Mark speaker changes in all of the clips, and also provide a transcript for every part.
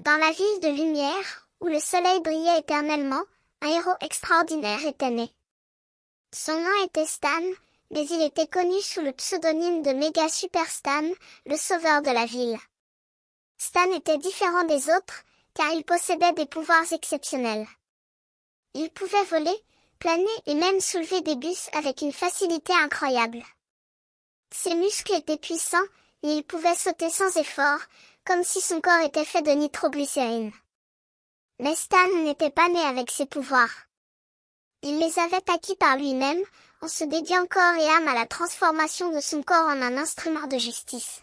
Speaker 1: Dans la ville de lumière, où le soleil brillait éternellement, un héros extraordinaire était né. Son nom était Stan, mais il était connu sous le pseudonyme de Mega Super Stan, le sauveur de la ville. Stan était différent des autres, car il possédait des pouvoirs exceptionnels. Il pouvait voler, planer et même soulever des bus avec une facilité incroyable. Ses muscles étaient puissants, et il pouvait sauter sans effort, comme si son corps était fait de nitroglycérine. Mais Stan n'était pas né avec ses pouvoirs. Il les avait acquis par lui-même, en se dédiant corps et âme à la transformation de son corps en un instrument de justice.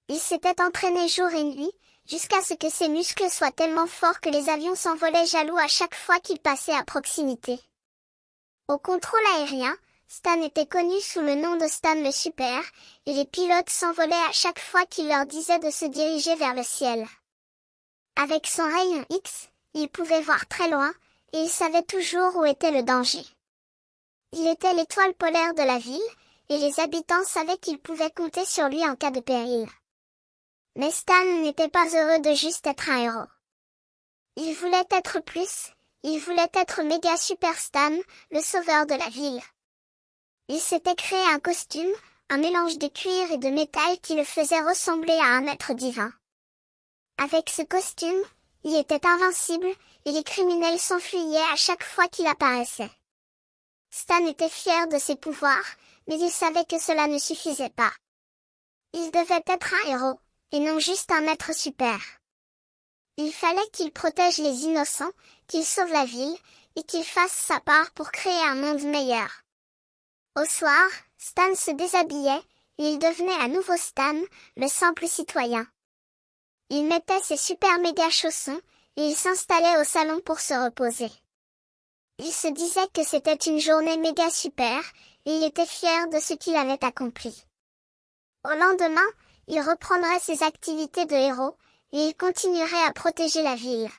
Speaker 1: Il s'était entraîné jour et nuit, jusqu'à ce que ses muscles soient tellement forts que les avions s'envolaient jaloux à chaque fois qu'il passait à proximité. Au contrôle aérien, Stan était connu sous le nom de Stan le Super, et les pilotes s'envolaient à chaque fois qu'il leur disait de se diriger vers le ciel. Avec son rayon X, il pouvait voir très loin, et il savait toujours où était le danger. Il était l'étoile polaire de la ville, et les habitants savaient qu'ils pouvaient compter sur lui en cas de péril. Mais Stan n'était pas heureux de juste être un héros. Il voulait être plus, il voulait être Méga Super Stan, le sauveur de la ville. Il s'était créé un costume, un mélange de cuir et de métal qui le faisait ressembler à un être divin. Avec ce costume, il était invincible, et les criminels s'enfuyaient à chaque fois qu'il apparaissait. Stan était fier de ses pouvoirs, mais il savait que cela ne suffisait pas. Il devait être un héros, et non juste un être super. Il fallait qu'il protège les innocents, qu'il sauve la ville, et qu'il fasse sa part pour créer un monde meilleur. Au soir, Stan se déshabillait, et il devenait à nouveau Stan, le simple citoyen. Il mettait ses super méga chaussons, et il s'installait au salon pour se reposer. Il se disait que c'était une journée méga super, et il était fier de ce qu'il avait accompli. Au lendemain, il reprendrait ses activités de héros, et il continuerait à protéger la ville.